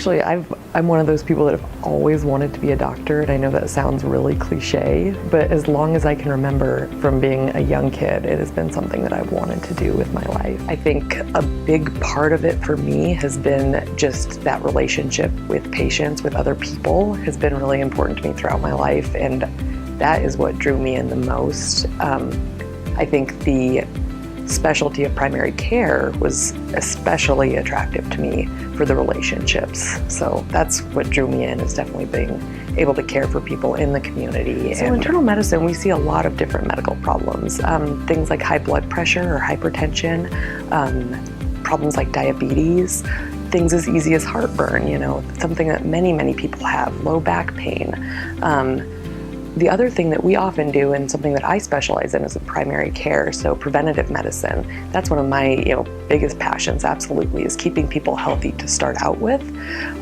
Actually, I'm one of those people that have always wanted to be a doctor, and I know that sounds really cliche, but as long as I can remember from being a young kid, it has been something that I've wanted to do with my life. I think a big part of it for me has been just that relationship with patients, with other people, has been really important to me throughout my life, and that is what drew me in the most. I think the specialty of primary care was especially attractive to me for the relationships. So that's what drew me in, is definitely being able to care for people in the community. So in internal medicine, we see a lot of different medical problems. Things like high blood pressure or hypertension, problems like diabetes, things as easy as heartburn, something that many people have, low back pain. The other thing that we often do, and something that I specialize in, is in primary care, so preventative medicine. That's one of my biggest passions, absolutely, is keeping people healthy to start out with.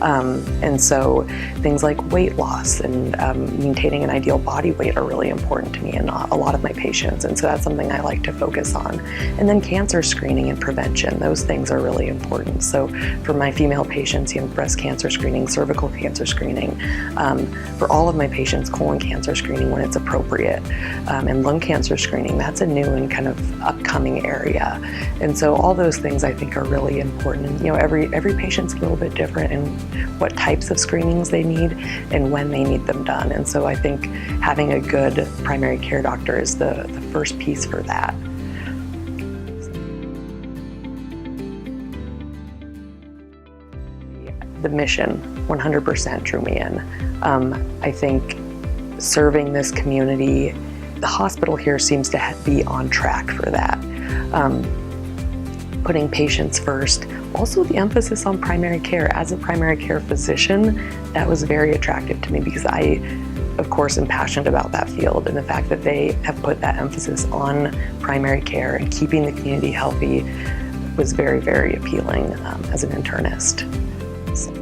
And so things like weight loss and maintaining an ideal body weight are really important to me and a lot of my patients. And so that's something I like to focus on. And then cancer screening and prevention, those things are really important. So for my female patients, breast cancer screening, cervical cancer screening. For all of my patients, colon cancer screening when it's appropriate, and lung cancer screening, that's a new and kind of upcoming area. And so all those things I think are really important. And every patient's a little bit different in what types of screenings they need and when they need them done. And so I think having a good primary care doctor is the first piece for that. The mission 100% drew me in. I think serving this community, the hospital here seems to be on track for that. Putting patients first, also the emphasis on primary care. As a primary care physician, that was very attractive to me because I, of course, am passionate about that field, and the fact that they have put that emphasis on primary care and keeping the community healthy was very, very appealing as an internist. So.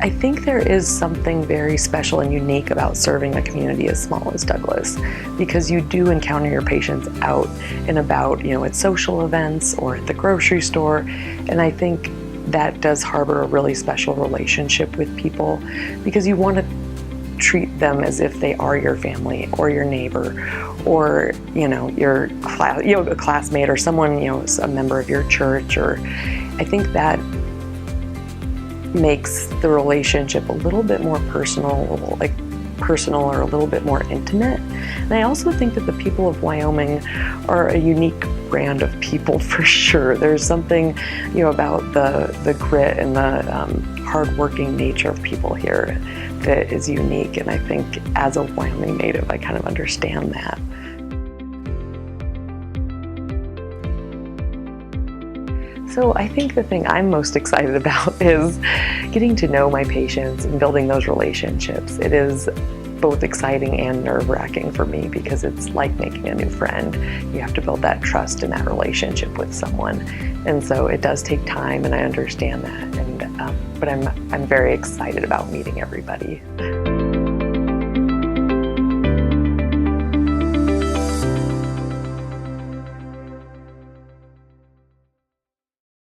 I think there is something very special and unique about serving a community as small as Douglas, because you do encounter your patients out and about, at social events or at the grocery store, and I think that does harbor a really special relationship with people because you want to treat them as if they are your family or your neighbor or your a classmate or someone, a member of your church. Or I think that makes the relationship a little bit more personal or a little bit more intimate. And I also think that the people of Wyoming are a unique brand of people for sure. There's something about the grit and the hardworking nature of people here that is unique, and I think as a Wyoming native I kind of understand that. So I think the thing I'm most excited about is getting to know my patients and building those relationships. It is both exciting and nerve-wracking for me because it's like making a new friend. You have to build that trust and that relationship with someone. And so it does take time, and I understand that. But I'm very excited about meeting everybody.